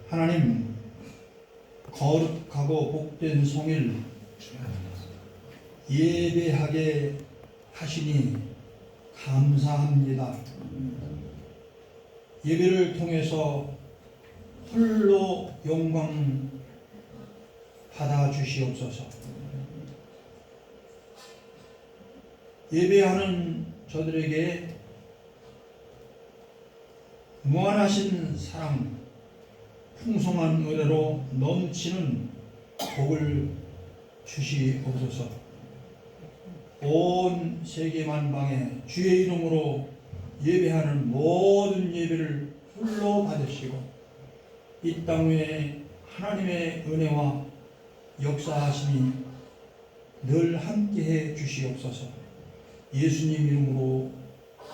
하나님, 거룩하고 복된 성일 예배하게 하시니 감사합니다. 예배를 통해서 홀로 영광 받아 주시옵소서. 예배하는 저들에게 무한하신 사랑, 풍성한 은혜로 넘치는 복을 주시옵소서. 온 세계 만방에 주의 이름으로 예배하는 모든 예배를 홀로 받으시고 이 땅 위에 하나님의 은혜와 역사하심이 늘 함께해 주시옵소서. 예수님 이름으로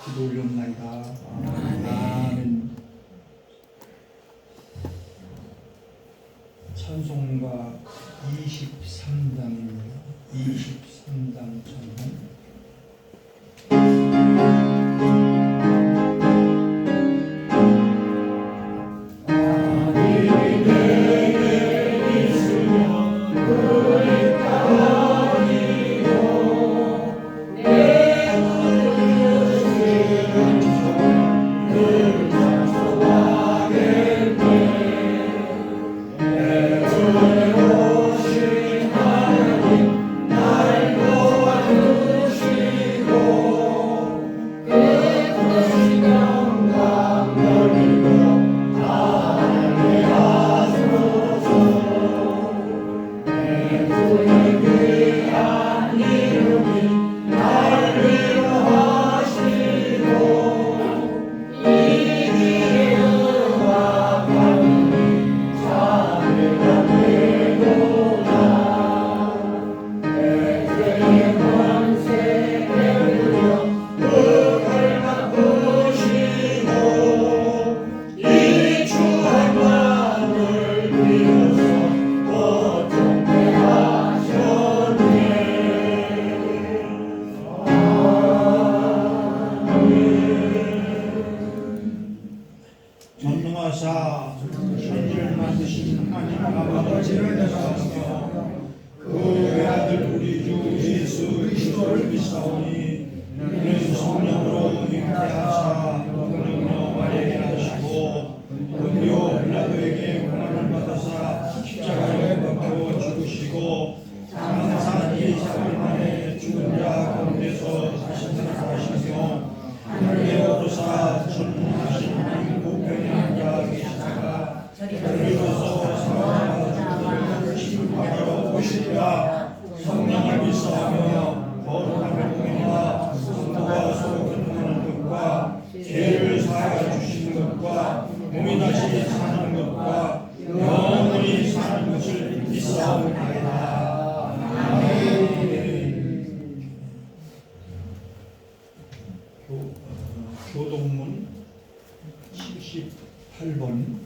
기도 올려옵나이다. 아멘. 찬송가 23장입니다. 23장 찬송. 전능하사 천지를 만드신 하나님 아버지를 대하며 그 외아들 우리 주 예수 그리스도를 믿사오니 그는 성령으로 잉태하사 성령으로 마리아에게 나시고 본디오 빌라도에게 고난을 받으사 십자가에 못 박혀 죽으시고 장사 4일 만에 죽은 자 가운데서 다시 살아나시며 하늘에 오르사 전능하신 하나님 우편에 앉아 계시다가 저리로서 사랑하는 심판하러 오시리라. 성령을 믿사오며 거룩한 공의와 성도가 서로 교통하는 것과 죄를 사하여 주시는 것과 몸이 다시 사는 것과 영원히 사는 것을 믿사옵나이다. 아멘. 교동문 78번.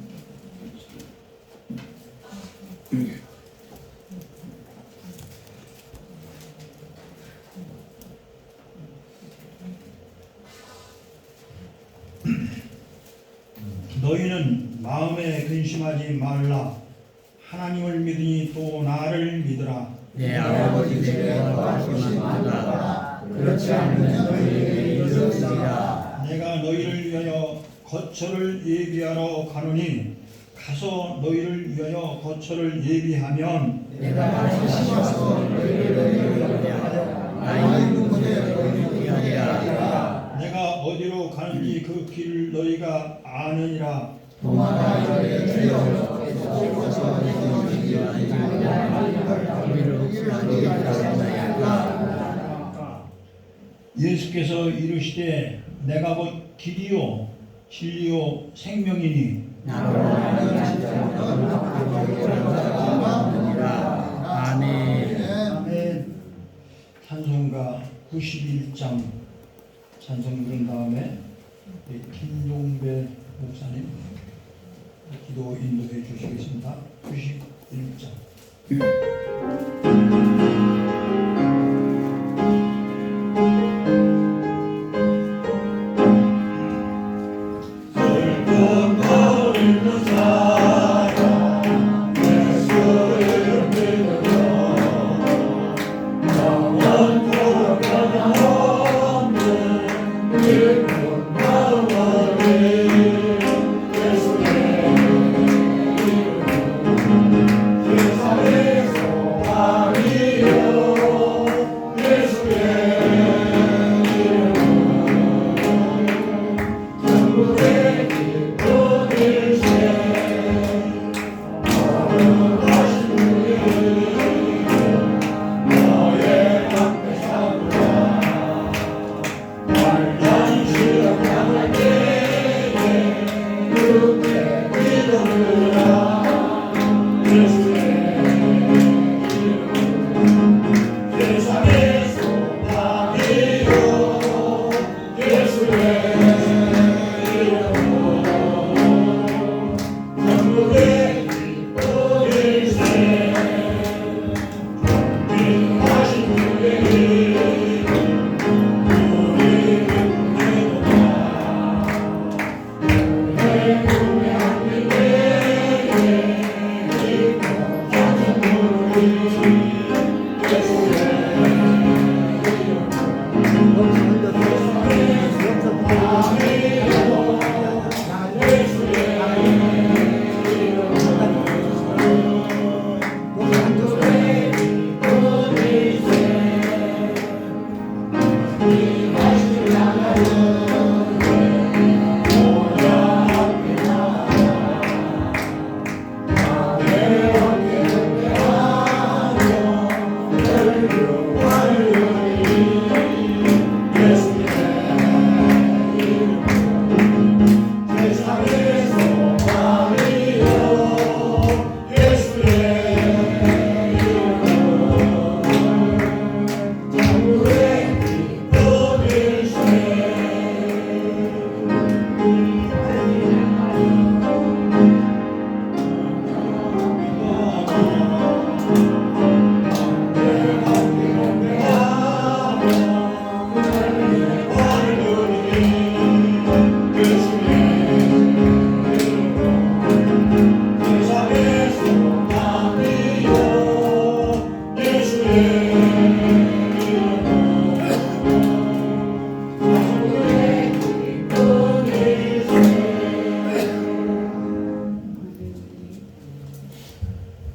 너희는 마음에 근심하지 말라. 하나님을 믿으니 또 나를 믿으라. 내 아버지께 도와주시마라. 그렇지 않으면 너희에게 이르리라. 내가 너희를 위하여 거처를 예비하러 가노니 가서 너희를 위하여 거처를 예비하면 내가 다시 와서 너희를 위하여 나 있는 곳에 너희를 위하게 하리라. 내가 어디로 가는지 그 길을 너희가 아느니라. 도마다 너희의 주여 거처 예비하기 우리를 구하기 바랍니다. 예수께서 이르시되 내가 곧 길이요 진리요 생명이니 아멘. 찬송가 91장 찬송 부른 다음에 김용배 목사님 기도 인도해 주시겠습니다. 91장. 붉은 거울로 살아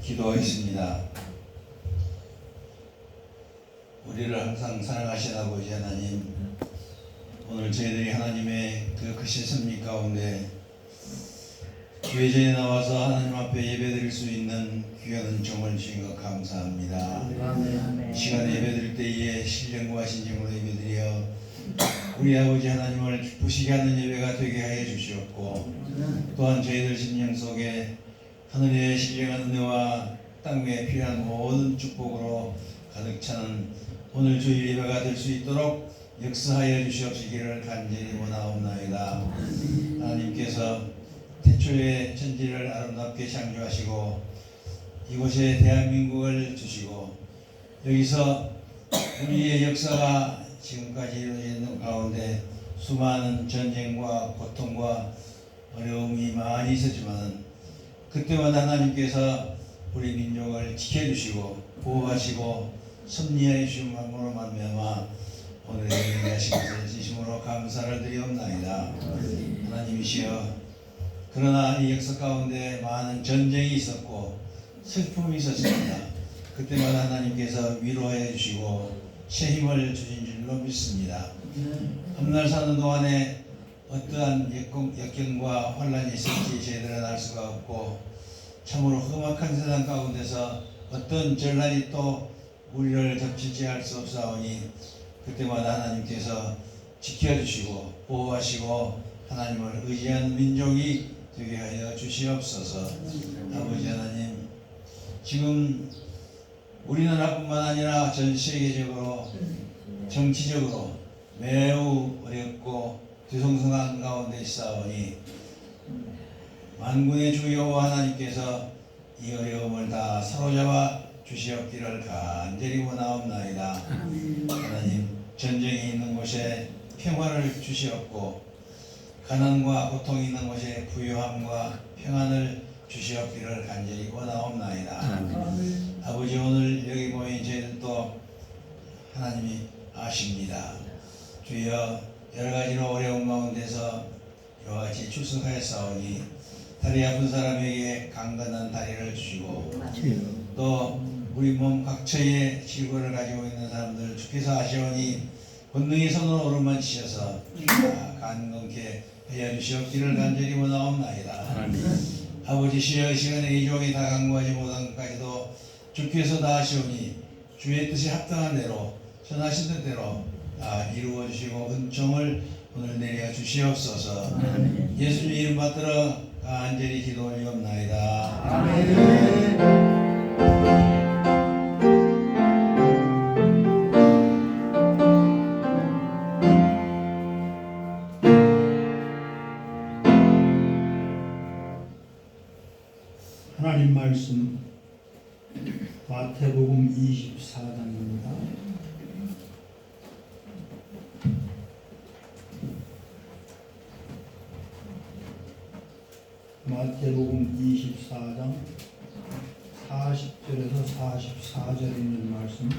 기도하겠습니다. 우리를 항상 사랑하신 아버지 하나님, 오늘 저희들이 하나님의 그 크신 섭리 가운데 교회전에 나와서 하나님 앞에 예배드릴 수 있는 귀한 은총을 주신 것 감사합니다. 이 시간에 예배드릴 때에 신령과 신심으로 예배드려 우리 아버지 하나님을 기쁘시게 하는 예배가 되게 하여 주시옵고, 또한 저희들 심령 속에 하늘의 신령한 은혜와 땅 위에 필요한 모든 축복으로 가득 차는 오늘 주일 예배가 될 수 있도록 역사하여 주시옵시기를 간절히 원하옵나이다. 하나님께서 태초에 천지를 아름답게 창조하시고 이곳에 대한민국을 주시고 여기서 우리의 역사가 지금까지 이루어지는 가운데 수많은 전쟁과 고통과 어려움이 많이 있었지만 그때마다 하나님께서 우리 민족을 지켜주시고 보호하시고 섭리하여 주심으로 말미암아 오늘 예배 하신 것을 진심으로 감사를 드리옵나이다. 하나님이시여, 그러나 이 역사 가운데 많은 전쟁이 있었고 슬픔이 있었습니다. 그때마다 하나님께서 위로하여 주시고 새 힘을 주신 줄로 믿습니다. 험날 사는 동안에 어떠한 역경과 혼란이 있을지 저희들은 알 수가 없고, 참으로 험악한 세상 가운데서 어떤 전란이 또 우리를 덮칠지 알 수 없사오니 그때마다 하나님께서 지켜주시고 보호하시고 하나님을 의지하는 민족이 되게 하여 주시옵소서. 아버지 하나님, 지금 우리나라뿐만 아니라 전 세계적으로 정치적으로 매우 어렵고 뒤숭숭한 가운데 있사오니 만군의 주 여호와 하나님께서 이 어려움을 다 사로잡아 주시옵기를 간절히 원하옵나이다. 하나님, 전쟁이 있는 곳에 평화를 주시옵고 가난과 고통이 있는 곳에 부유함과 평안을 주시옵기를 간절히 원하옵나이다. 아버지, 오늘 여기 모인 저희들도 하나님이 아십니다. 주여, 여러 가지로 어려운 가운데서 이와 같이 출석하였사오니 다리 아픈 사람에게 강건한 다리를 주시고 또 우리 몸 각처에 질고를 가지고 있는 사람들 주께서 아시오니 권능의 손으로 오르만치셔서 간건케 하여 주시옵기를 간절히 원하옵나이다. 아버지시여, 이 시간에 이 종이 다 간구하지 못한 것까지도 주께서 다 하시오니 주의 뜻이 합당한 대로 선하신 뜻대로 다 이루어 주시고 은총을 오늘 내려 주시옵소서. 예수님 이름 받들어 간절히 기도 올리옵나이다. 아멘. 하나님 말씀 마태복음 24장입니다. 마태복음 24장 40절에서 44절에 있는 말씀.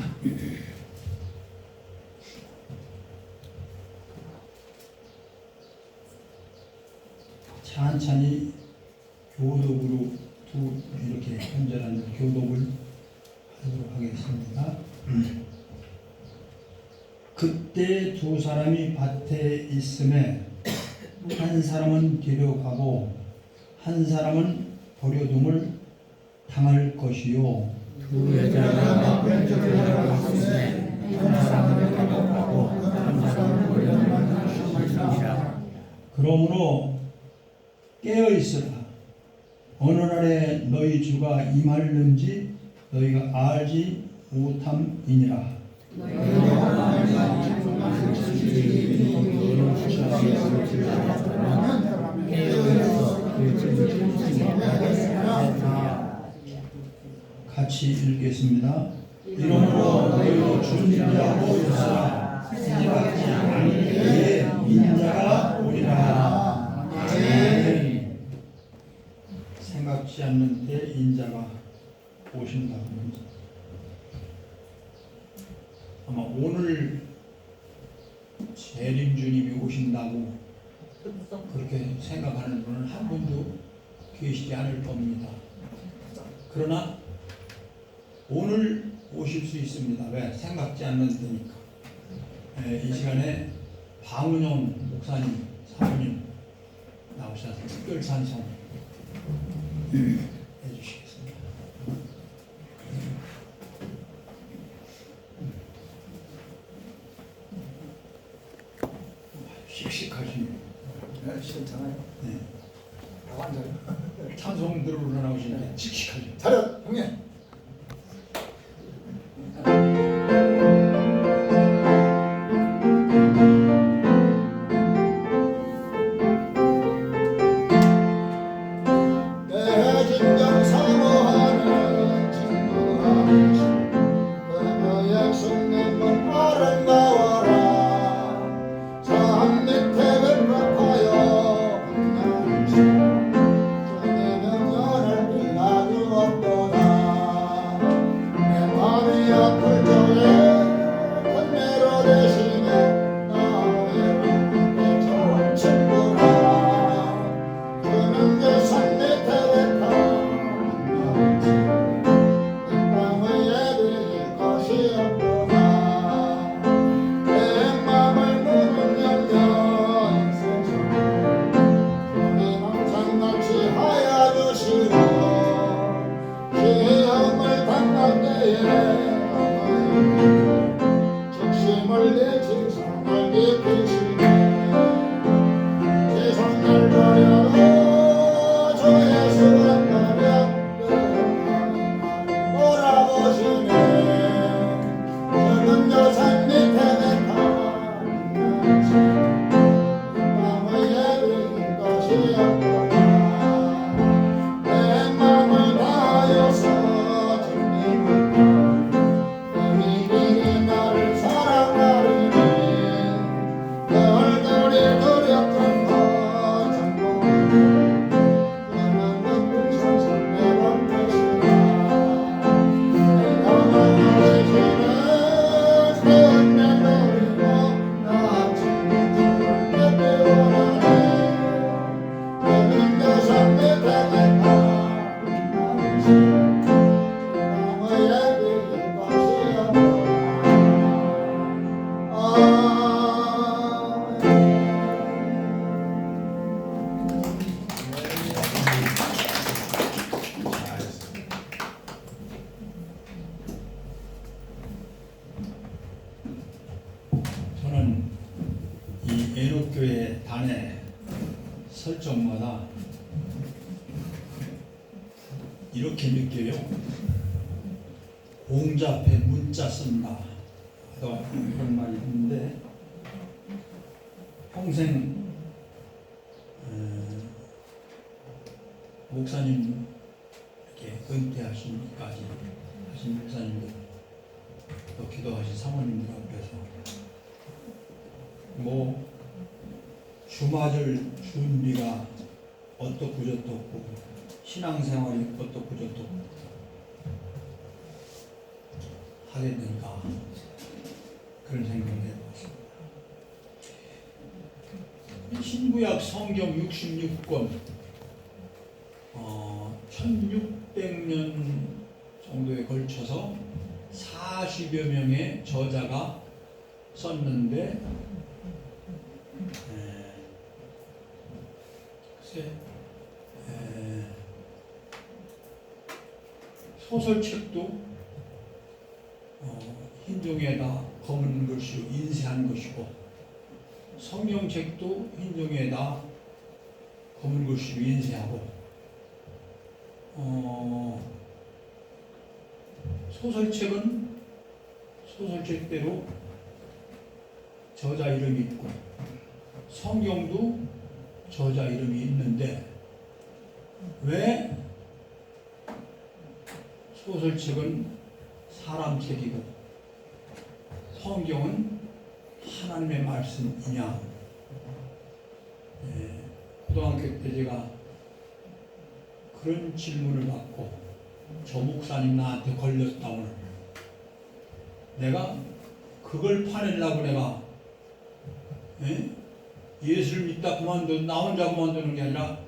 찬찬히 교독으로 이렇게 간절한 교독을 하도록 하겠습니다. 그때 두 사람이 밭에 있음에 한 사람은 뒤로 가고 한 사람은 버려둠을 당할 것이요. 두 여자가 왼쪽으로 갔으니 한 사람은 가고 한 사람은 버려두니라. 그러므로 깨어 있으라. 어느 날에 너희 주가 임하는지 너희가 알지 못함이니라. 같이 읽겠습니다. 이러므로 너희도 준비하고 있으라. 생각지 않을 때에 인자가 오리라. 아멘. 생각지 않는 때 인자가 오신다고 합니다. 아마 오늘 재림 주님이 오신다고 그렇게 생각하는 분은 한 분도 계시지 않을 겁니다. 그러나 오늘 오실 수 있습니다. 왜? 생각지 않는 때니까. 이 시간에 방은영 목사님, 사모님 나오셔서 특별 찬송 해주시겠습니다. 씩씩하시네요. 네, 싫잖아요. 네. 앉아요. 찬송 들으러 나오시는데 씩씩하죠. 차렷, 형님. 내 진정 사모하는 친구가 너의 약속내면 아름다워라. 산 밑에 백합하여 만나는 내 명령을 빌라주었도다. 이렇게 느껴요. 공자 앞에 문자 쓴다. 그런 말이 있는데 평생 목사님 이렇게 은퇴하시기까지 하신 목사님들 또 기도하신 사모님들 앞에서 뭐 주맞을 준비가 어떻고 저떻고 신앙생활이 어떻고 저떻고 하겠는가 그런 생각을 해봤습니다. 신구약 성경 66권 1600년 정도에 걸쳐서 40여 명의 저자가 썼는데 소설책도 흰종이에다 검은 글씨로 인쇄한 것이고 성경책도 흰종이에다 검은 글씨로 인쇄하고 소설책은 소설책대로 저자 이름이 있고 성경도 저자 이름이 있는데 왜 소설책은 사람 책이고 성경은 하나님의 말씀이냐? 고등학교 때 제가 그런 질문을 받고 저 목사님 나한테 걸렸다 오늘. 내가 그걸 파내려고 내가 예수를 믿다 나 혼자 그만두는 게 아니라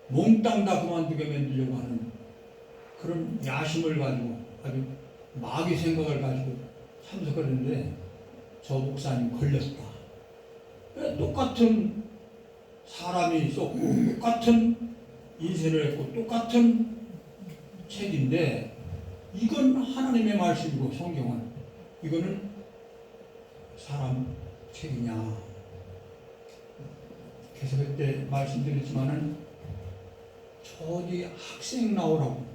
몽땅 다 그만두게 만들려고 하는 그런 야심을 가지고 아주 마귀 생각을 가지고 참석했는데 저 목사님 걸렸다. 왜 똑같은 사람이 썼고 똑같은 인쇄를 했고 똑같은 책인데 이건 하나님의 말씀이고 성경은 이거는 사람 책이냐. 그래서 그때 말씀드렸지만은 저기 학생 나오라고.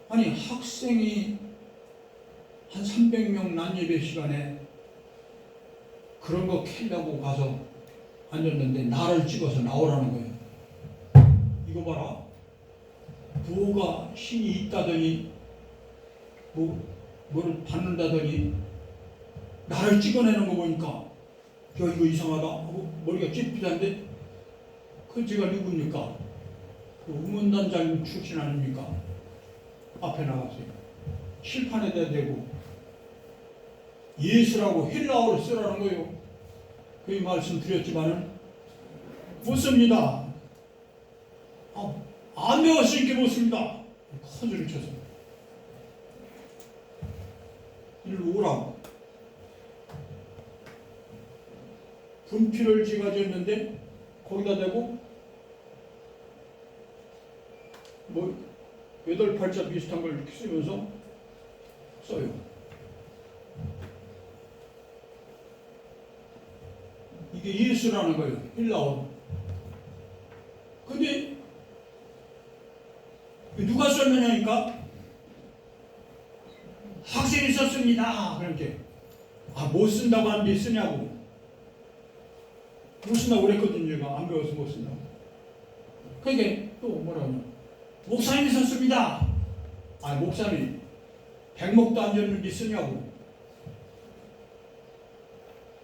아니 학생이 한 300명 난예배 시간에 그런 거 캘려고 가서 앉았는데 나를 찍어서 나오라는 거예요. 이거 봐라. 부호가 신이 있다더니 뭐를 받는다더니 나를 찍어내는 거 보니까 야 이거 이상하다 하고 머리가 찌뿌잔데 그 제가 누굽니까? 그 우문단장 출신 아닙니까? 앞에 나갔어요. 칠판에다 대고 예수라고 헬라어를 쓰라는 거예요. 그 말씀 드렸지만은 못 씁니다. 안 배웠으니까 못 씁니다. 커즈를 쳐서 일로 오라고. 분필을 제가 줬는데 거기다 대고 뭐 8팔자 비슷한 걸 이렇게 쓰면서 써요. 이게 예수라는 거예요. 헬라어. 근데 누가 썼느냐니까 학생이 썼습니다. 그렇게 못 쓴다고 하는데 쓰냐고. 못 쓴다고 그랬거든요. 제가 안 배워서 못 쓴다고. 그러니까 또 뭐라고 하냐. 목사님이 썼습니다. 목사님 백목도 안 줬는데 쓰냐고.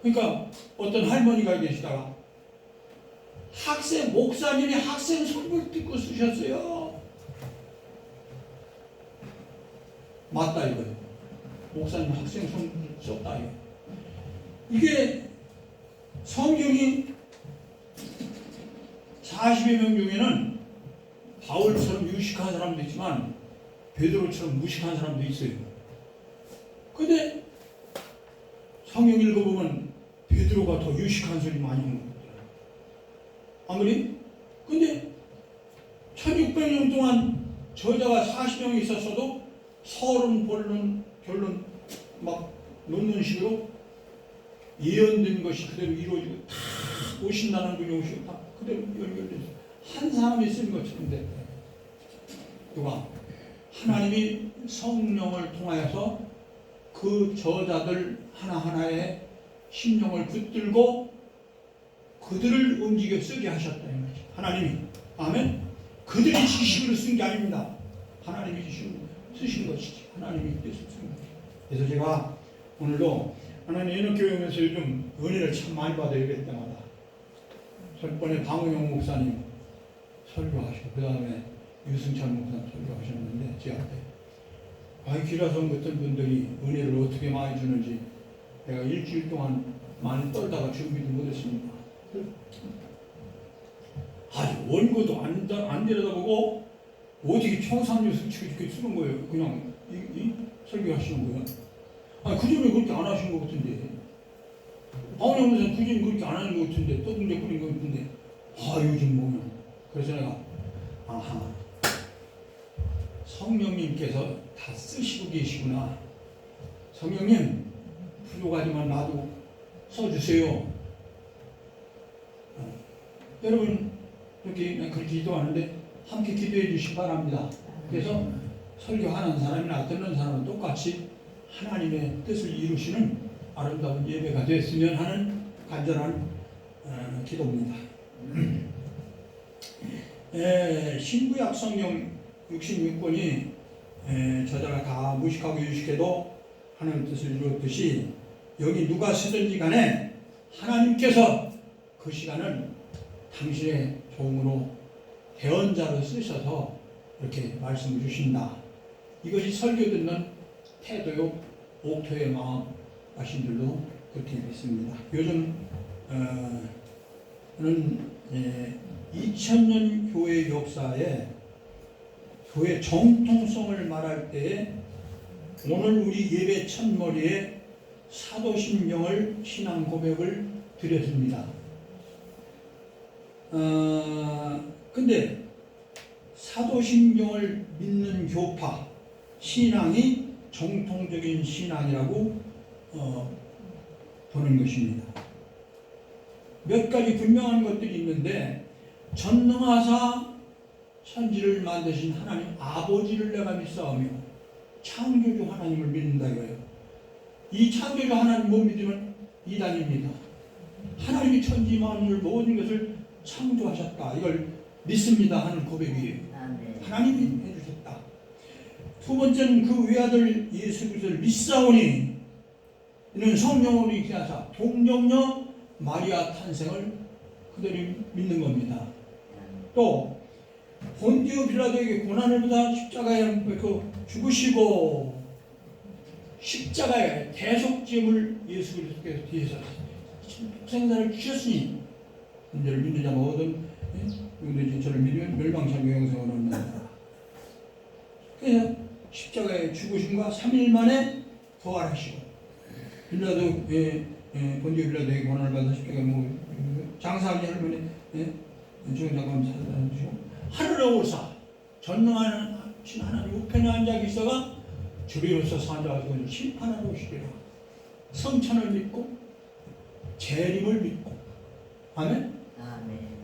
그러니까 어떤 할머니가 계시다가 목사님이 학생 선물 듣고 쓰셨어요. 맞다 이거예요. 목사님 학생 선물 썼다 이거. 이게 성경이 40여 명 중에는 바울처럼 유식한 사람도 있지만 베드로처럼 무식한 사람도 있어요. 근데 성경 읽어보면 베드로가 더 유식한 소리 많이 하는 것 같아요. 아무리? 근데 1600년 동안 저자가 40명이 있었어도 서론, 본론, 결론 막 놓는 식으로 예언된 것이 그대로 이루어지고 다 오신다는 분이 오시고 다 그대로 연결돼서 한 사람이 쓴 것처럼 됐다. 누가? 하나님이 성령을 통하여서 그 저자들 하나하나의 심령을 붙들고 그들을 움직여 쓰게 하셨다 이 말이죠. 하나님이. 아멘. 그들이 지식으로 쓴 게 아닙니다. 하나님이 쓰신 것이지. 하나님이 뜻을 쓴 것이죠. 그래서 제가 오늘도 하나님 연합교회 오면서 요즘 은혜를 참 많이 받아요. 예배 때마다. 전번에 방은영 목사님 설교하시고 그 다음에 유승찬 목사님 설교하셨는데 제 앞에 기라성 같은 분들이 은혜를 어떻게 많이 주는지 내가 일주일 동안 많이 떨다가 준비도 못했습니다. 원고도 안 들여다보고 어떻게 청산유 수치고 이렇게 쓰는 거예요. 그냥 이 설교하시는 거예요. 그전에 그렇게 안 하신 것 같은데 방은영 목사님 그전에 그렇게 안 하는 것 같은데 떠들려거리는 것 같은데 요즘 뭐냐. 그래서 내가 성령님께서 다 쓰시고 계시구나. 성령님 부족하지만 나도 써주세요. 여러분 이렇게 그렇게 기도하는데 함께 기도해 주시기 바랍니다. 그래서 설교하는 사람이나 듣는 사람은 똑같이 하나님의 뜻을 이루시는 아름다운 예배가 됐으면 하는 간절한 기도입니다. 신구약 성경 66권이 저자가 다 무식하고 유식해도 하나님의 뜻을 이루었듯이 여기 누가 쓰든지 간에 하나님께서 그 시간을 당신의 종으로 대언자로 쓰셔서 이렇게 말씀을 주신다. 이것이 설교 듣는 태도요, 옥토의 마음 하신들도 그렇게 믿습니다. 요즘 는 2000년 교회 역사에 교회 정통성을 말할 때에 오늘 우리 예배 첫머리에 사도신경을 신앙 고백을 드렸습니다. 근데 사도신경을 믿는 교파 신앙이 정통적인 신앙이라고 보는 것입니다. 몇 가지 분명한 것들이 있는데 전능하사 천지를 만드신 하나님 아버지를 내가 믿사오며 창조주 하나님을 믿는다 이거예요. 이 창조주 하나님 못 믿으면 이단입니다. 하나님이 천지 만물 모든 것을 창조하셨다. 이걸 믿습니다 하는 고백이에요. 하나님이 해주셨다. 두 번째는 그 외아들 예수 그리스도를 믿사오니 이는 성령으로 있하사 동정녀 마리아 탄생을 그들이 믿는 겁니다. 또 본디오 빌라도에게 고난을 받아 십자가에 죽으시고 십자가에 대속죄물 예수 그리스도께서 뒤에서 생사를 주셨으니 이를 믿는 자가 모든 누구든지 저를 믿으면 멸망천국 영생을 얻는다. 그래서 십자가에 죽으심과 3일 만에 부활하시고 빌라도 본디오 빌라도에게 고난을 받아 십자가에 장사하지 할머니 죽은 자가 살아주시고 하늘에 오사 전능하신 하나님 우편에 앉아 계시다가 주리로서 산자하시고 심판하러 오시리라. 성천을 믿고 재림을 믿고 아멘?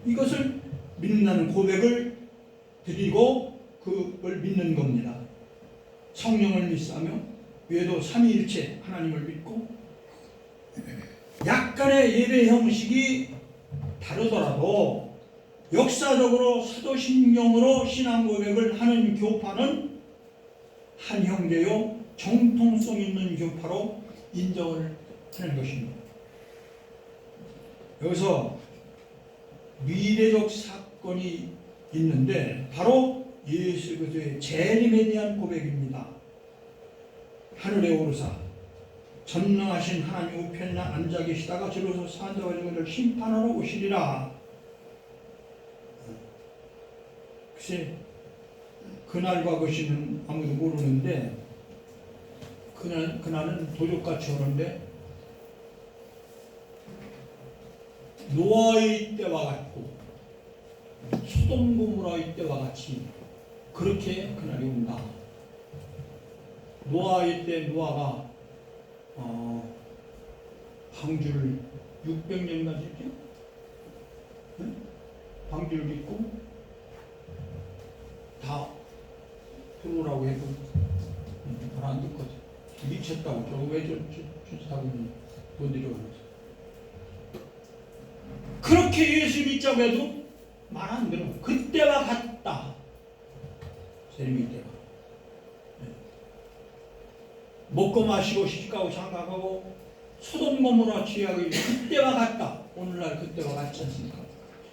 이것을 믿는다는 고백을 드리고 그걸 믿는 겁니다. 성령을 믿사며 외에도 삼위일체 하나님을 믿고 약간의 예배 형식이 다르더라도 역사적으로 사도신경으로 신앙 고백을 하는 교파는 한 형제요 정통성 있는 교파로 인정을 하는 것입니다. 여기서 미래적 사건이 있는데 바로 예수 그리스도의 재림에 대한 고백입니다. 하늘에 오르사 전능하신 하나님 우편에 앉아 계시다가 저로서 산자와 죽은을 심판하러 오시리라. 글쎄 그날과 그 시는 아무도 모르는데 그날은 도적같이 오는데 노아의 때와 같고 소돔 고모라의 때와 같이 그렇게 그날이 온다. 노아의 때 노아가 방주를 600년간 짓죠. 방주를 짓고 다 들어오라 들으라고 해도 안 듣거든. 미쳤다고 저거 왜 저하고 못 내려가면서 그렇게 예수 믿자고 해도 말 안 들어. 그때와 같다. 세림이 때가 먹고 마시고 시집가고 장가가고 소돔 고모라 취하기 그때와 같다. 오늘날 그때와 같지 않습니까?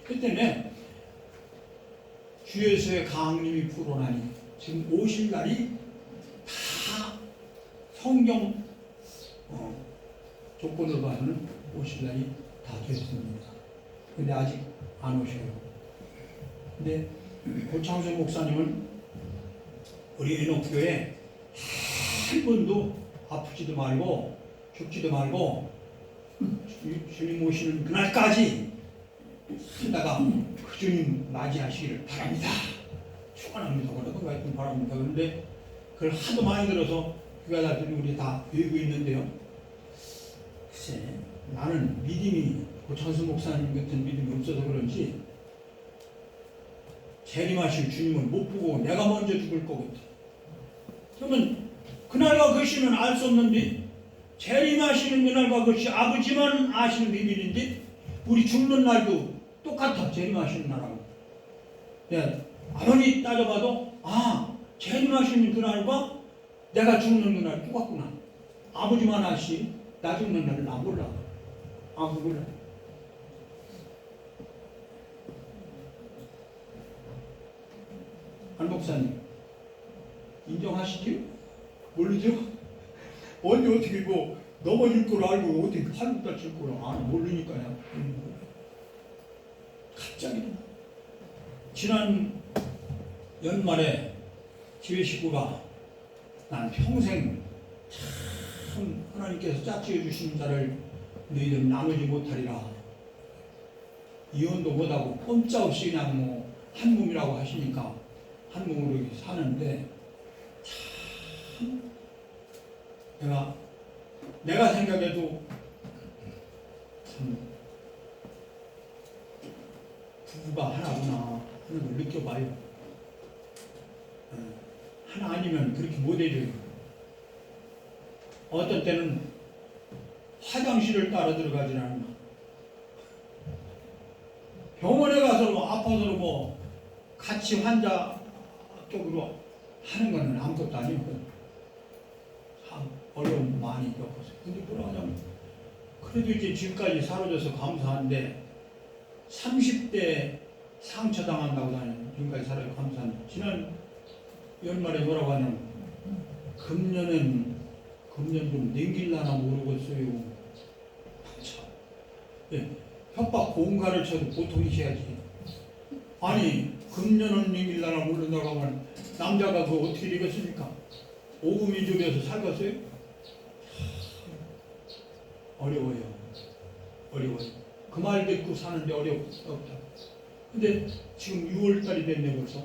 그때는 주 예수의 강림이 불어나니 지금 오실 날이 다 성경 조건으로 봐서는 오실 날이 다 됐습니다. 근데 아직 안 오셔요. 근데 고창수 목사님은 우리 은옥교회 한 번도 아프지도 말고 죽지도 말고 주님 오시는 그날까지 하다가 그 주님 맞이하시기를 바랍니다. 축원합니다. 그러던가 하여튼 바랍니다. 그런데 그걸 하도 많이 들어서 교회자들이 우리 다 배우고 있는데요. 글쎄 나는 믿음이 고창수 목사님 같은 믿음이 없어서 그런지 재림하실 주님을 못 보고 내가 먼저 죽을 거거든. 그러면 그날과 그 시는 알 수 없는데 재림하시는 그날과 그 시 아버지만 아시는 비밀인데 우리 죽는 날도 똑같아. 재림하시는 날하고. 네, 아무리 따져봐도 재림하시는 그날과 내가 죽는 그날 똑같구나. 아버지만 아시 나 죽는 날은 안 몰라. 몰라. 한 목사님 인정하시지? 모르죠? 언제 어떻게 넘어질 걸 알고 어떻게 팔 다칠 걸 모르니까요. 갑자기 지난 연말에 지회 식구가 난 평생 참 하나님께서 짝지어 주시는 자를 너희들은 나누지 못하리라. 이혼도 못하고 꼼짝없이 그냥 한 몸이라고 하시니까 한 몸으로 이렇게 사는데 참 내가 생각해도 참 부부가 하나구나 하는 걸 느껴봐요. 하나 아니면 그렇게 못 해줘요. 어떤 때는 화장실을 따라 들어가질 않나. 병원에 가서 아파서 같이 환자 쪽으로 하는 거는 아무것도 아니고 참 어려움 많이 겪었어요. 근데 뭐라 하냐면 그래도 이제 지금까지 살아줘서 감사한데 30대 상처당한다고 하는 지금까지 살아서 감사한데 지난 연말에 뭐라고 하냐면 금년은 좀 냉길라나 모르겠어요. 참. 예, 협박 공갈을 쳐도 보통이셔야지. 아니 금년은 냉길라나 모른다고 하면 남자가 그거 어떻게 되겠습니까? 오금이족에서 살겠어요? 어려워요. 그 말 듣고 사는데 어렵다. 근데 지금 6월달이 됐네 벌써.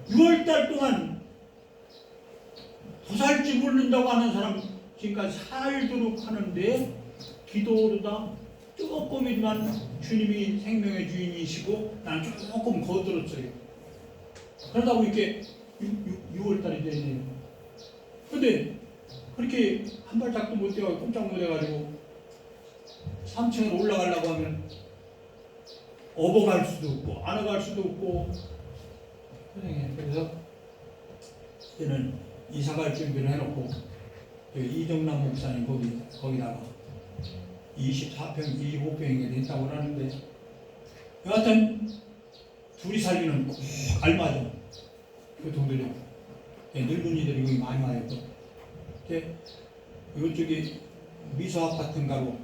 6월달 동안 도살지 모른다고 하는 사람 지금까지 살도록 하는데 기도로다 조금이지만 주님이 생명의 주인이시고 나는 조금 거들었어요. 그러다 보니까 6월달이 됐네요. 근데 그렇게 한 발짝도 못 뛰어 꼼짝 못 해가지고 3층으로 올라가려고 하면 업어갈 수도 없고 안아갈 수도 없고 그래서 이제는 이사갈 준비를 해놓고 이정남 목사님 거기다가 24평, 25평이 됐다고 하는데 여하튼 둘이 살기는 꼭 알맞아. 그 동들이 늙은이들이 여기 많이 와요. 이쪽에 미소 아파트인가로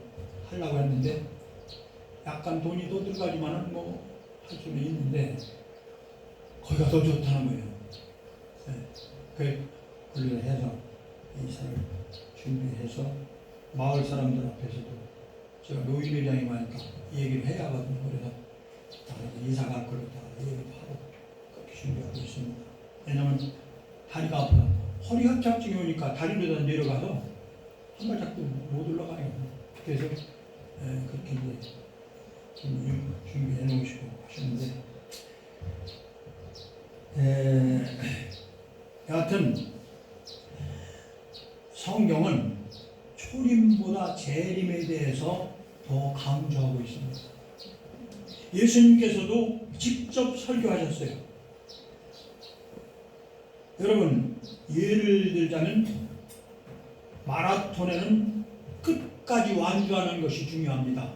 하려고 했는데 약간 돈이 더 들어가지만은 할 수는 있는데 거기가 더 좋다는 거예요. 그걸 해서 이사를 준비해서 마을 사람들 앞에서도 제가 노인회장이 많으니까 이 얘기를 해야 하거든요. 그래서 이사 갈 걸로 다 얘기를 하고 그렇게 준비하고 있습니다. 왜냐면 다리가 아프다. 허리 협착증이 오니까 다리로 다 내려가서 한 발짝도 못 올라가요. 그래서 그렇게 이제 준비해 놓으시고 하셨는데 하여튼 성경은 초림보다 재림에 대해서 더 강조하고 있습니다. 예수님께서도 직접 설교하셨어요. 여러분, 예를 들자면 마라톤에는 끝까지 완주하는 것이 중요합니다.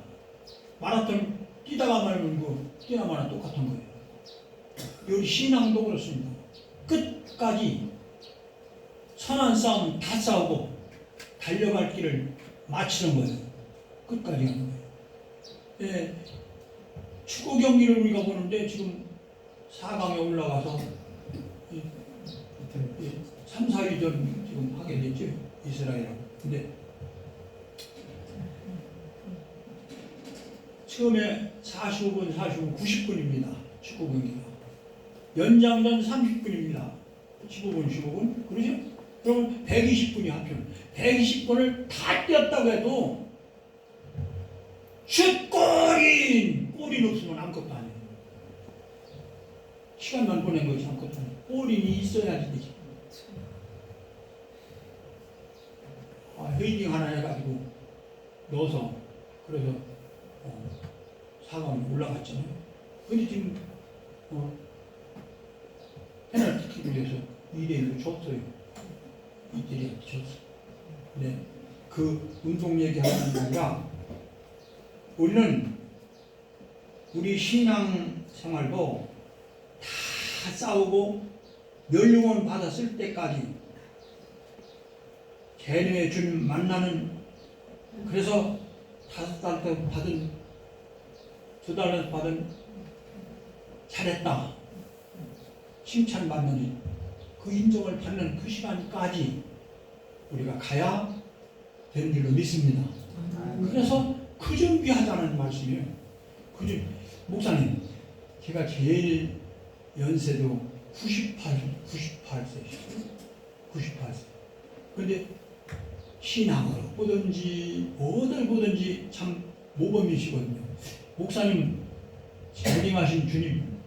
마라톤 뛰다가 말면 뛰나마나 똑같은 거예요. 우리 신앙도 그렇습니다. 끝까지 선한 싸움 다 싸우고 달려갈 길을 마치는 거예요. 끝까지 하는 거예요. 예, 축구 경기를 우리가 보는데 지금 4강에 올라가서 3, 4위전 지금 하게 됐죠. 이스라엘하고. 근데 처음에 45분, 90분입니다. 축구 경기가. 연장전 30분입니다. 15분. 그러죠? 그러면 120분이 합치면 120분을 다 뛰었다고 해도 슛 골인! 골인 없으면 아무것도 아니에요. 시간만 보낸 것이 아무것도 아니에요. 골인이 있어야지 되지. 헤딩 하나 해가지고 넣어서 그래서 4강에 올라갔잖아요. 근데 지금 페널티킥을 해서 2대1로 졌어요. 이들이 졌어요. 네, 그 운동 얘기하는 게 아니라 우리는 우리 신앙 생활도 다 싸우고 멸류관 받았을 때까지 재림의 주님 만나는, 그래서 5달 때 받은 2달에 받은 잘했다 칭찬받는 그 인정을 받는 그 시간까지 우리가 가야 되는 줄로 믿습니다. 그래서 그 준비하자는 말씀이에요. 목사님, 제가 제일 연세도 98세시죠. 98세. 근데 신앙을 보든지 뭐를 보든지 참 모범이시거든요. 목사님 재림하신 주님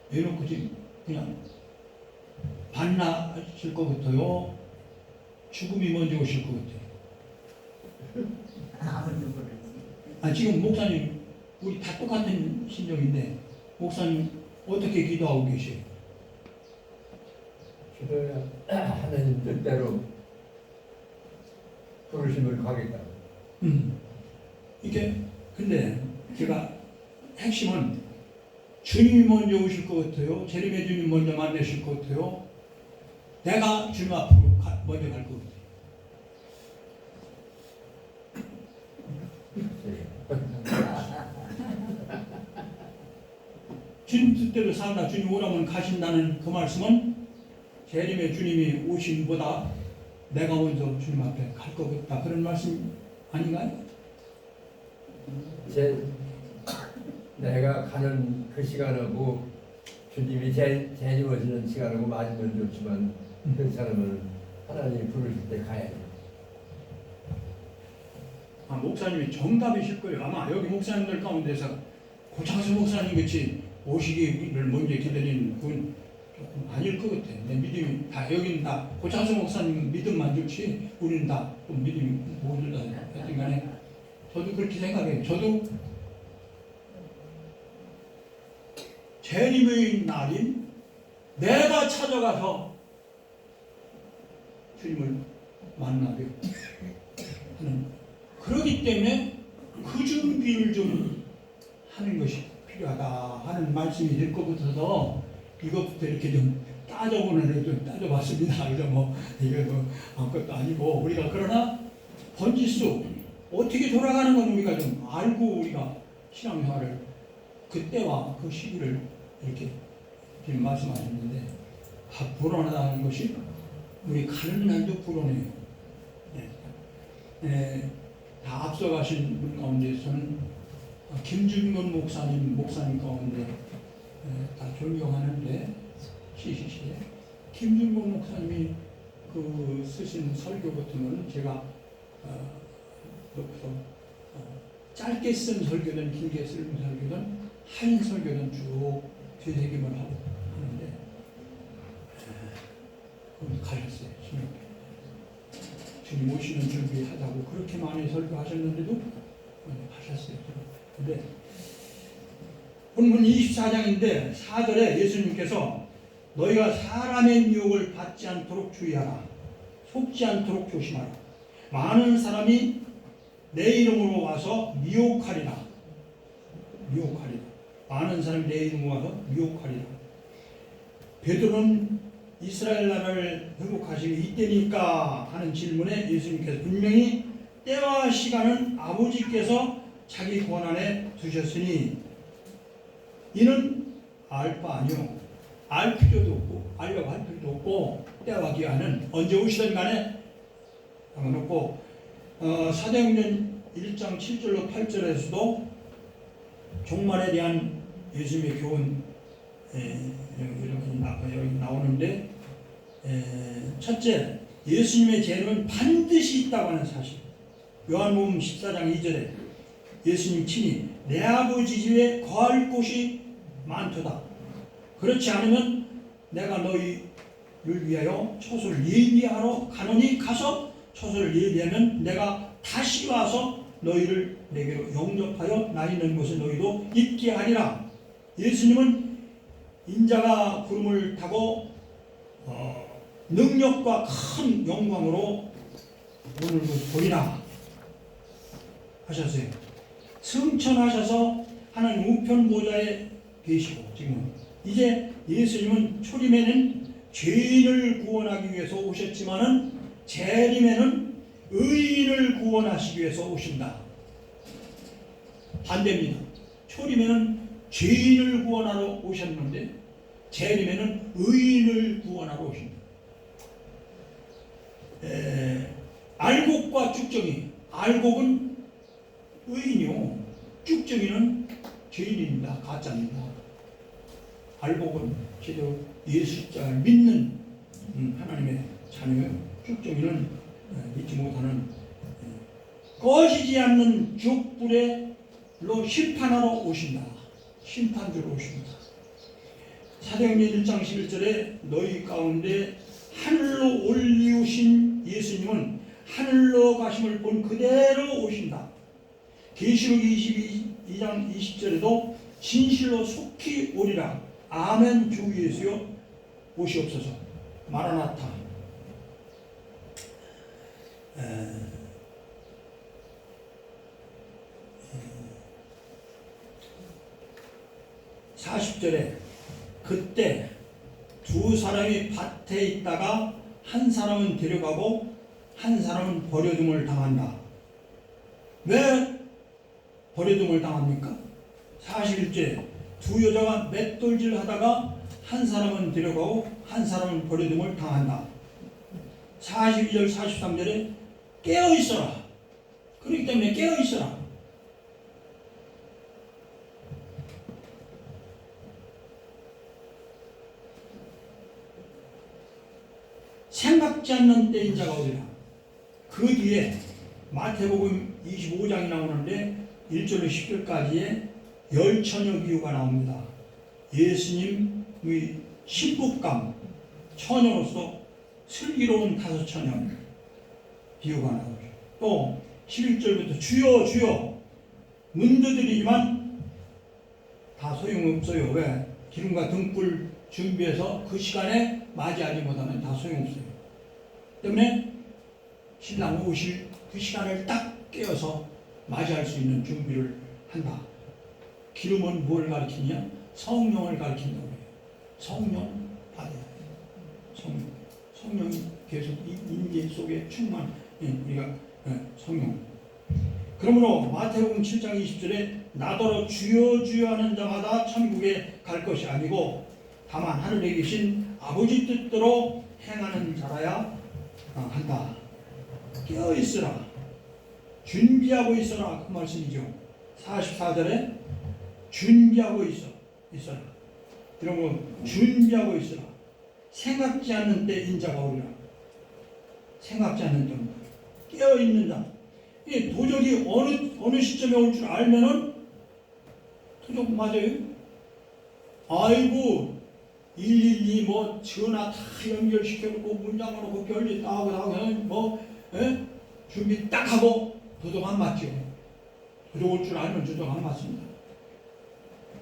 내놓고 지금 그냥 만나실 것 같아요? 죽음이 먼저 오실 것 같아요? 지금 목사님 우리 다 똑같은 심정인데 목사님 어떻게 기도하고 계세요? 기도야 하나님 뜻대로 부르심을 가겠다. 이게 근데 제가 핵심은 주님이 먼저 오실 것 같아요? 재림의 주님 먼저 만나실 것 같아요? 내가 주님 앞으로 먼저 갈 것 같아요. 주님 뜻대로 산다. 주님 오라면 가신다는 그 말씀은 재림의 주님이 오심보다 내가 먼저 주님 앞에 갈 것 같다. 그런 말씀 아닌가요? 내가 가는 그 시간하고 주님이 재림 오시는 시간하고 맞으면 좋지만 그 사람은 하나님이 부르실 때 가야 돼요. 목사님이 정답이실 거예요. 아마 여기 목사님들 가운데서 고창수 목사님 같이 오시기를 먼저 기다리는 분 조금 아닐 것 같아요. 내 믿음이 다 여기는 다 고창수 목사님 믿음만 좋지 우리는 다 믿음이 모두 다 하여튼 간에 저도 그렇게 생각해요. 저도 재림의 날인 내가 찾아가서 주님을 만나려 하는, 그렇기 때문에 그 준비를 좀 하는 것이 필요하다 하는 말씀이 될 것 같아서 이것부터 이렇게 좀 따져보는 애 좀 따져봤습니다. 그래서 이거 아무것도 아니고 우리가 그러나 번지수 어떻게 돌아가는 건 우리가 좀 알고 우리가 신앙생활을 그때와 그 시기를 이렇게 지금 말씀하셨는데 불안하다는 것이 우리 가는 날도 불안해요. 다 앞서가신 분 가운데서는 김준건 목사님 가운데 다 존경하는데 CCC에 김준건 목사님이 그 쓰신 설교 같은 거는 제가 여기서 짧게 쓴 설교든 길게 쓴 설교든 한 설교든 쭉 되새김을 하고 하는데 그럼 가셨어요. 주님 오시는 준비하자고 그렇게 많이 설교하셨는데도 가셨어요. 근데 본문 24장인데 4절에 예수님께서 너희가 사람의 미혹을 받지 않도록 주의하라. 속지 않도록 조심하라. 많은 사람이 내 이름으로 와서 미혹하리라. 미혹하리라. 많은 사람이 내 이름으로 와서 미혹하리라. 베드로는 이스라엘 나라를 회복하시기 이때니까 하는 질문에 예수님께서 분명히 때와 시간은 아버지께서 자기 권한에 두셨으니 이는 알 바 아니요. 알 필요도 없고 알려고 할 필요도 없고 때와 기한은 언제 오시든 간에 상관없고 사도행전 1장 7절로 8절에서도 종말에 대한 예수님의 교훈 여기 나오는데 첫째 예수님의 재림은 반드시 있다고 하는 사실. 요한복음 14장 2절에 예수님 친히 내 아버지 집에 거할 곳이 많도다. 그렇지 않으면 내가 너희를 위하여 처소를 예비하러 가노니 가서 처소를 예비하면 내가 다시 와서 너희를 내게로 영접하여 나 있는 곳에 너희도 있게 하리라. 예수님은 인자가 구름을 타고 능력과 큰 영광으로 오는 것을 보리라 하셨어요. 승천하셔서 하나님 우편 보좌에 계시고 지금 이제 예수님은 초림에는 죄인을 구원하기 위해서 오셨지만은 재림에는 의인을 구원하시기 위해서 오신다. 반대입니다. 초림에는 죄인을 구원하러 오셨는데 재림에는 의인을 구원하러 오신다. 알곡과 쭉정이, 알곡은 의인이요, 쭉정이는 죄인입니다. 가짜입니다. 알곡은 제대로 예수자를 믿는 하나님의 자녀요, 쭉정이는 믿지 못하는 꺼지지 않는 족불로 심판하러 오신다. 심판주로 오십니다. 사도행전 1장 11절에 너희 가운데 하늘로 올리우신 예수님은 하늘로 가심을 본 그대로 오신다. 계시록 22장 20절에도 진실로 속히 오리라. 아멘. 주 예수여 오시옵소서. 마라나타. 40절에 그때 두 사람이 밭에 있다가 한 사람은 데려가고 한 사람은 버려둠을 당한다. 왜 버려둠을 당합니까? 41절에 두 여자가 맷돌질 하다가 한 사람은 데려가고 한 사람은 버려둠을 당한다. 42절 43절에 깨어있어라. 그렇기 때문에 깨어있어라. 생각지 않는 때인 자가 오리라. 그 뒤에 마태복음 25장이 나오는데 1절로 10절까지의 열처녀 비유가 나옵니다. 예수님의 신부감, 처녀로서 슬기로운 다섯 처녀 비유가 나오죠. 또 11절부터 주여 주여 문드들이지만 다 소용없어요. 왜? 기름과 등불 준비해서 그 시간에 맞이하지 못하면 다 소용없어요. 때문에 신랑 오실 그 시간을 딱 깨어서 맞이할 수 있는 준비를 한다. 기름은 뭘 가리키냐? 성령을 가리킨다고 해요. 성령 받아야 돼요. 성령이 계속 인재 속에 충만, 우리가 성령. 그러므로 마태복음 7장 20절에 나더러 주여 주여 하는 자마다 천국에 갈 것이 아니고 다만 하늘에 계신 아버지 뜻대로 행하는 자라야 한다. 깨어있으라. 준비하고 있어라. 그 말씀이죠. 44절에 준비하고 있어라. 여러분 준비하고 있어라. 생각지 않는 때 인자가 오리라. 생각지 않는 때입니다. 깨어있는 자. 이게 도적이 어느 시점에 올 줄 알면은 도적 맞아요. 아이고 112 뭐 전화 다 연결시켜놓고 문 잠궈놓고 별일 다 하고 뭐 준비 딱 하고 도둑 안 맞죠. 도둑 올 줄 알면 도둑 안 맞습니다.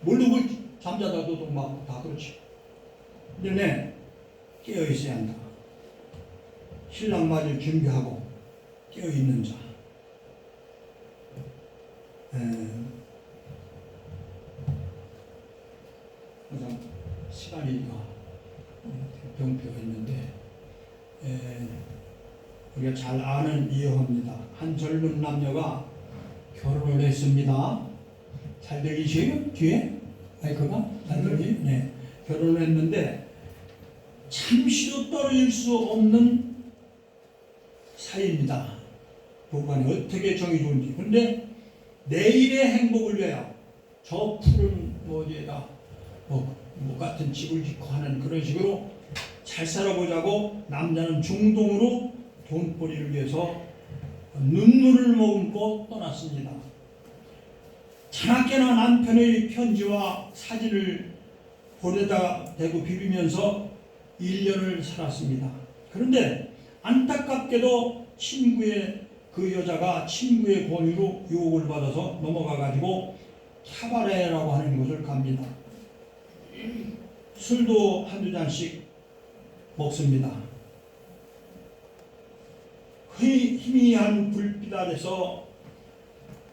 모르고 잠자다 도둑 맞고 다 그렇지. 근데 깨어 있어야 한다. 신랑 맞을 준비하고 깨어 있는 자. 항상 시간이 병표가 있는데 우리가 잘 아는 이유입니다. 한 젊은 남녀가 결혼을 했습니다. 잘 들리시요? 뒤에 마이크가 잘 들리? 네, 결혼을 했는데 잠시도 떨어질 수 없는 사이입니다. 부부간에 어떻게 정이 좋은지. 근데 내일의 행복을 위하여 저 푸른 어디에다 뭐 같은 집을 짓고 하는 그런 식으로 잘 살아보자고 남자는 중동으로 돈벌이를 위해서 눈물을 머금고 떠났습니다. 자나깨나 남편의 편지와 사진을 보내다 대고 비비면서 1년을 살았습니다. 그런데 안타깝게도 그 여자가 친구의 권유로 유혹을 받아서 넘어가가지고 카바레라고 하는 곳을 갑니다. 술도 한두 잔씩 먹습니다. 희미한 불빛 아래서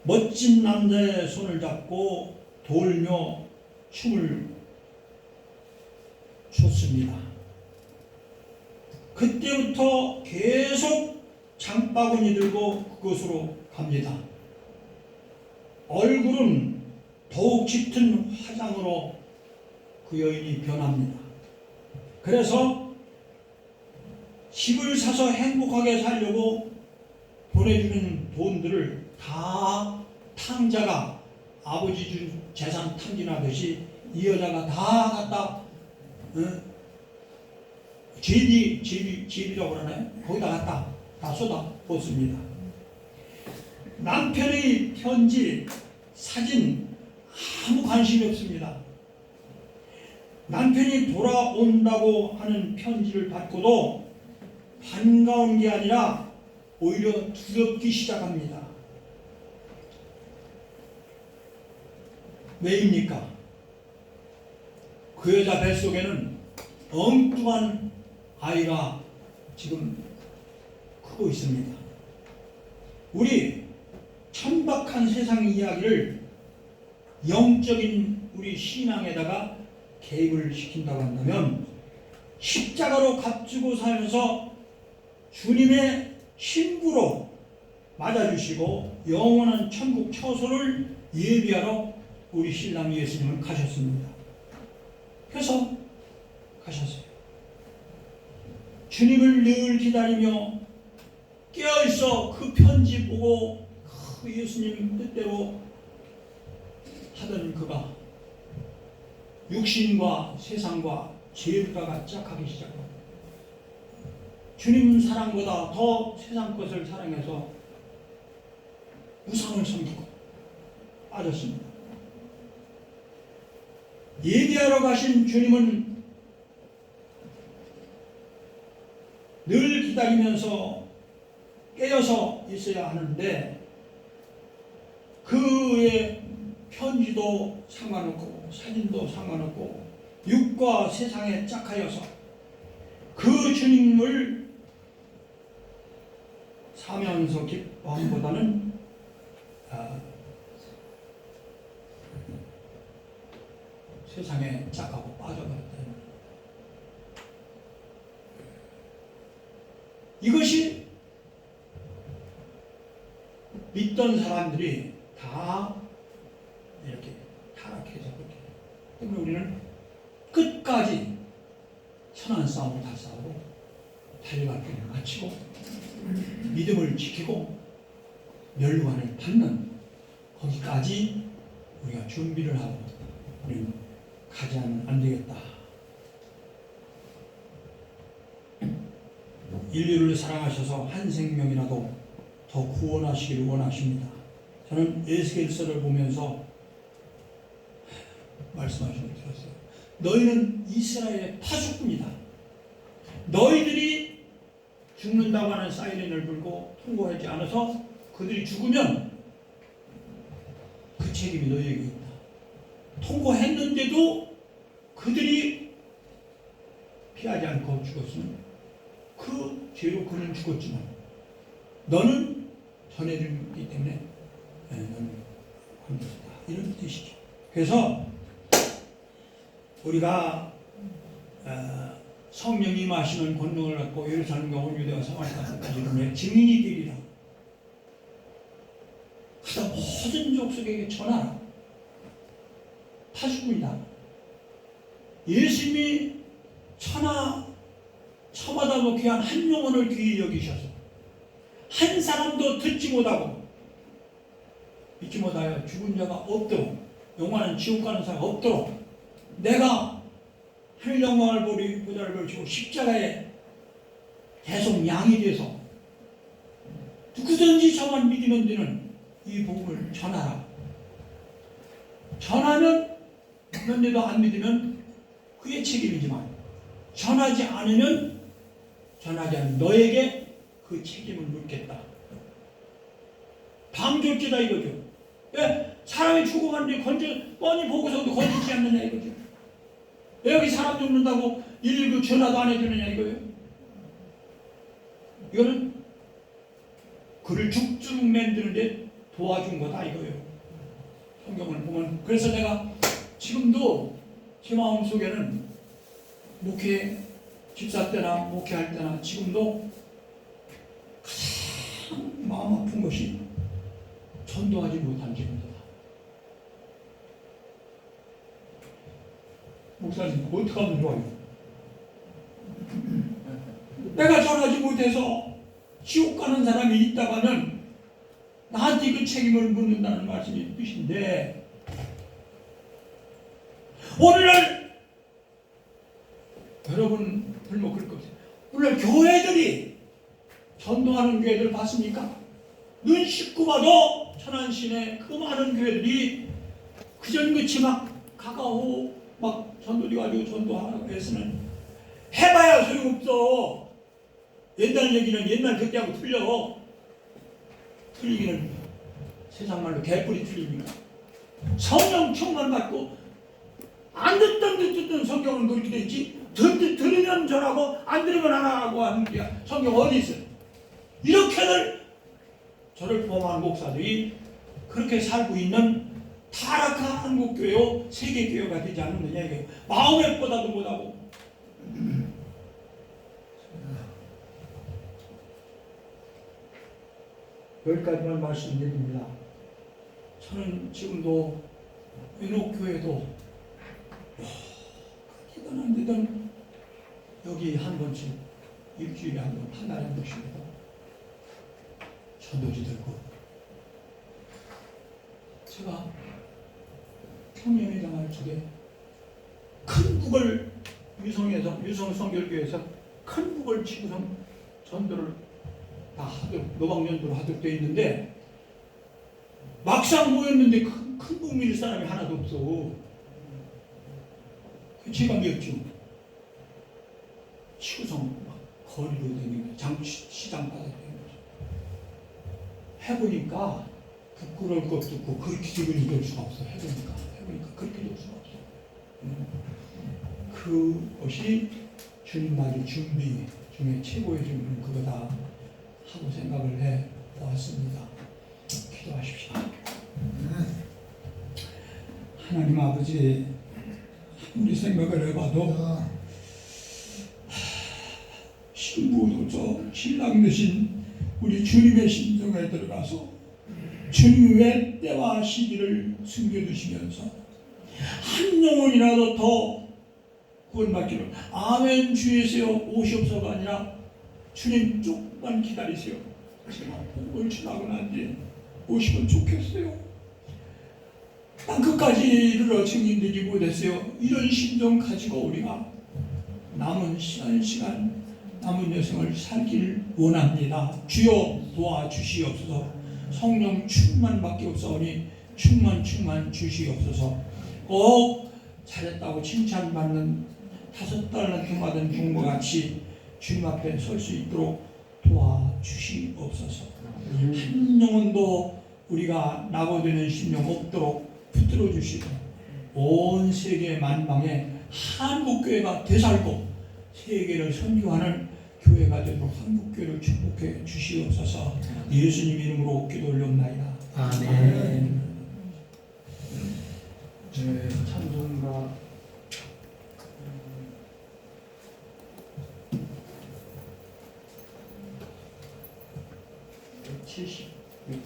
멋진 남자의 손을 잡고 돌며 춤을 췄습니다. 그때부터 계속 장바구니 들고 그곳으로 갑니다. 얼굴은 더욱 짙은 화장으로 그 여인이 변합니다. 그래서 집을 사서 행복하게 살려고 보내주는 돈들을 다 탕자가 아버지 준 재산 탕진하듯이 이 여자가 다 갖다 제비라고 그러나요? 거기다 갖다 다 쏟아 붓습니다. 남편의 편지, 사진 아무 관심이 없습니다. 남편이 돌아온다고 하는 편지를 받고도 반가운 게 아니라 오히려 두렵기 시작합니다. 왜입니까? 그 여자 뱃속에는 엉뚱한 아이가 지금 크고 있습니다. 우리 천박한 세상 이야기를 영적인 우리 신앙에다가 개입을 시킨다고 한다면 십자가로 값주고 살면서 주님의 신부로 맞아주시고 영원한 천국 처소를 예비하러 우리 신랑 예수님은 가셨습니다. 그래서 가셨어요. 주님을 늘 기다리며 깨어있어 그 편지 보고 그 예수님 뜻대로 하던 그가 육신과 세상과 죄가 짝하기 시작합니다. 주님 사랑보다 더 세상 것을 사랑해서 우상을 섬기고 빠졌습니다. 예비하러 가신 주님은 늘 기다리면서 깨어서 있어야 하는데 그의 편지도 상관없고 사진도 상관없고 육과 세상에 짝하여서 그 주님을 사면서 기뻐함보다는 세상에 짝하고 빠져버렸다. 이것이 믿던 사람들이 다 이렇게 타락해서 그렇게. 때문에 우리는 끝까지 선한 싸움을 다 싸우고 달려갈 길을 마치고 믿음을 지키고 멸류관을 받는 거기까지 우리가 준비를 하고 우리는 가지 않으면 안 되겠다. 인류를 사랑하셔서 한 생명이라도 더 구원하시기를 원하십니다. 저는 에스겔서를 보면서 말씀하시는 거 들었어요. 너희는 이스라엘의 파수꾼이다. 너희들이 죽는다고 하는 사이렌을 불고 통보하지 않아서 그들이 죽으면 그 책임이 너희에게 있다. 통보했는데도 그들이 피하지 않고 죽었으면 그 죄로 그는 죽었지만 너는 전해들기 때문에 너는 관계했다. 이런 뜻이죠. 그래서 우리가 성령이 임하시는 권능을 갖고 예루살렘과 온 유대와 사마리아까지 이르매 증인이 되리라. 그래서 모든 족속에게 전하라. 파수꾼이다. 예수님이 처마다 귀한 한 영혼을 귀히 여기셔서 한 사람도 듣지 못하고 믿지 못하여 죽은 자가 없도록 영원한 지옥 가는 자가 없도록 내가 하늘 영광을 보좌를 걸치고 십자가에 계속 양이 돼서 누구든지 저만 믿으면 되는 이 복음을 전하라. 전하면 그런데도 안 믿으면 그의 책임이지만 전하지 않으면 전하지 않은 너에게 그 책임을 묻겠다. 방졸지다 이거죠. 왜 사람이 죽어가는데 뻔히 보고서도 건지지 않느냐 이거죠. 왜 여기 사람 죽는다고 119 전화도 안 해주느냐 이거예요. 이거는 그를 죽죽 만드는데 도와준 거다 이거예요. 성경을 보면. 그래서 내가 지금도 제 마음속에는 목회 집사 때나 목회할 때나 지금도 가장 마음 아픈 것이 전도하지 못한 죄입니다. 목사님 어떻게 하면 좋아요? 내가 전하지 못해서 지옥 가는 사람이 있다고 하면 나한테 그 책임을 묻는다는 말씀이 뜻인데 오늘날 여러분 불목 그럴 것 같아요. 오늘 교회들이 전도하는 교회들 봤습니까? 눈 씻고 봐도 천안시내 그 많은 교회들이 그전같이 막 가까워 막 전도리 가지고 전도하라고 해서는 해봐야 소용없어. 옛날 얘기는 옛날 그때하고 틀려. 틀리기는 세상 말로 개뿔이 틀립니까? 성령 충만 받고 안 듣던 성경은 그렇게 돼 있지. 들으면 전하고 안 들으면 안 하고 하는 게 성경 어디 있어요? 이렇게들 저를 포함한 목사들이 그렇게 살고 있는 타락한 한국교회요 세계교회가 되지 않느냐 이게 마음의 보다도 못하고 여기까지만 말씀드립니다. 저는 지금도 은옥교회도 되든 안 되든 여기 한 번씩 일주일에 한 번, 한 달에 한 번씩이라도 전도지 들고 제가 청년회장할 적에 큰 북을 유성성결교에서 큰 북을 치고서 전도를 다 하도록 노방연도로 하도록 되어 있는데 막상 모였는데 큰 북 밀 사람이 하나도 없어. 제가 미었죠. 치고서 막 거리로 다니는 시장 바닥에 다니는 거죠. 해보니까 부끄러울 것도 없고 그렇게 기분이 될 수가 없어. 해보니까 그렇게 될 수가 없어. 그것이 주님 맞을 준비 중에 최고의 준비는 그거다 하고 생각을 해 보았습니다. 기도하십시오. 하나님 아버지, 우리 생각을 해봐도 신부로서 신랑 되신 우리 주님의 심정에 들어가서 주님이 왜 때와 시기를 숨겨두시면서 한 영혼이라도 더 구원받기를 아멘 주 예수여 오시옵소서가 아니라 주님 조금만 기다리세요. 제가 복을 지나고 난 뒤에 오시면 좋겠어요. 난 끝까지 이르러 증인되지 못했어요. 이런 심정 가지고 우리가 남은 시간 남은 여생을 살기를 원합니다. 주여 도와주시옵소서. 성령 충만 받기 없사오니 충만 주시옵소서. 꼭 잘했다고 칭찬받는 5달란트 받은 종과 같이 주님 앞에 설 수 있도록 도와주시옵소서. 한 영혼도 우리가 나고되는 심령 없도록 붙들어 주시고 온 세계 만방에 한국교회가 되살고 세계를 선교하는 교회가 되도록 한국교회를 축복해 주시옵소서. 예수님 이름으로 기도 올려옵나이다. 아멘. 네, 찬송가 176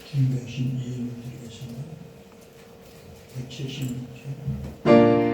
김배신 이임 드리겠습니다. 176쪽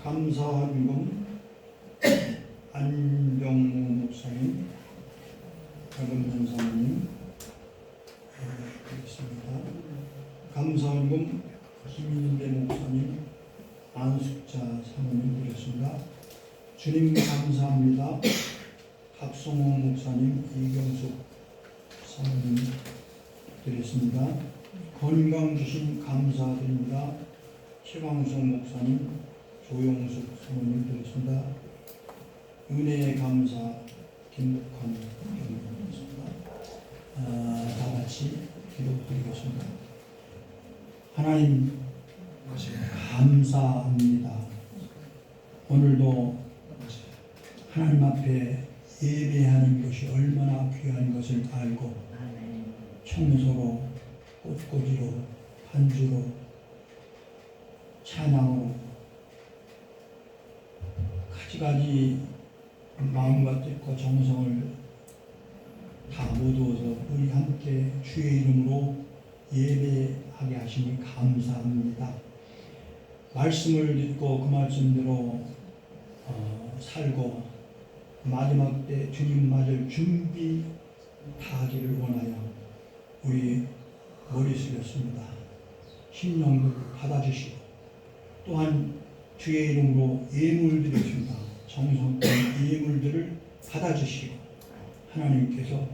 감사헌금 안병무 목사님, 박은현 사모님 드리겠습니다. 감사헌금 김인대 목사님, 안숙자 사모님 드리겠습니다. 주님 감사합니다. 박성호 목사님, 이경숙 사모님 드리겠습니다. 건강 주신 감사드립니다. 최광석 목사님, 조영숙 사모님 드리겠습니다. 은혜의 감사 김국환 드리겠습니다. 다 같이 기도드리겠습니다. 하나님 감사합니다. 오늘도 하나님 앞에 예배하는 것이 얼마나 귀한 것을 알고 청소로, 꽃꽂이로, 반주로, 찬양으로 가지가지 마음과 뜻과 정성을 다 모두어서 우리 함께 주의 이름으로 예배하게 하시니 감사합니다. 말씀을 듣고 그 말씀대로 살고 마지막 때 주님 맞을 준비 다 하기를 원하여 우리 머리 숙였습니다. 심령을 받아주시고 또한 주의 이름으로 예물 드렸습니다. 정성된 예물들을 받아주시고 하나님께서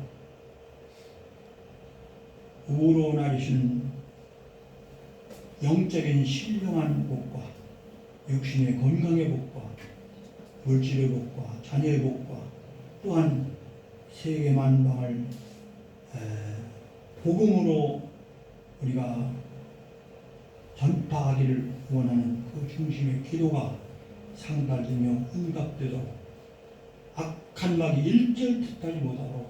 우러나리시는 영적인 신령한 복과 육신의 건강의 복과 물질의 복과 자녀의 복과 또한 세계 만방을 복음으로 우리가 전파하기를 원하는 그 중심의 기도가 상달되며 응답되도록 악한 마귀 일절 틈타지 못하도록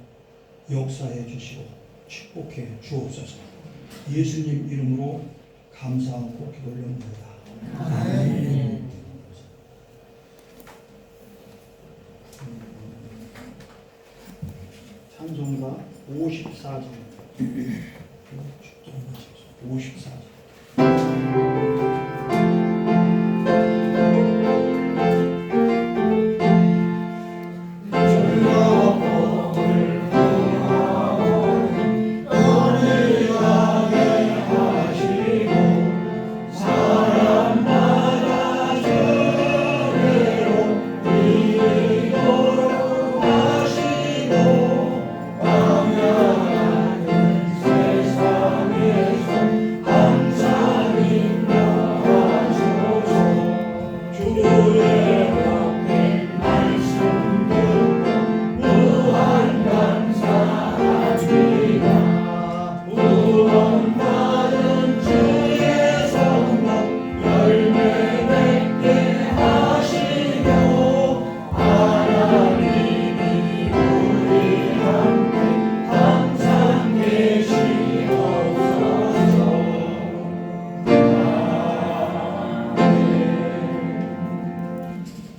역사해 주시고 축복해 주옵소서. 예수님 이름으로 감사하고 기도 올립니다. 아멘. 찬송가 54장 54장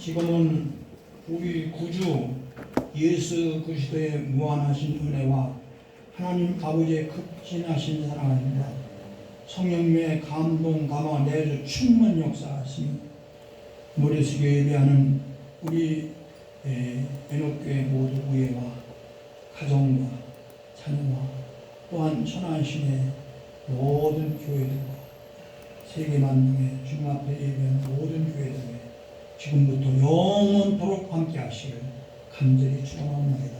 지금은 우리 구주 예수 그리스도의 무한하신 은혜와 하나님 아버지의 극진하신 사랑입니다. 성령님의 감동, 감화, 내주 충만 역사하시며 모래수교 예배하는 우리 애녹교회 모두 우애와 가정과 자녀와 또한 천안시내 모든 교회들과 세계만방의 주님 앞에 예배하는 모든 교회들에 지금부터 영원토록 함께 하시길 간절히 축원합니다.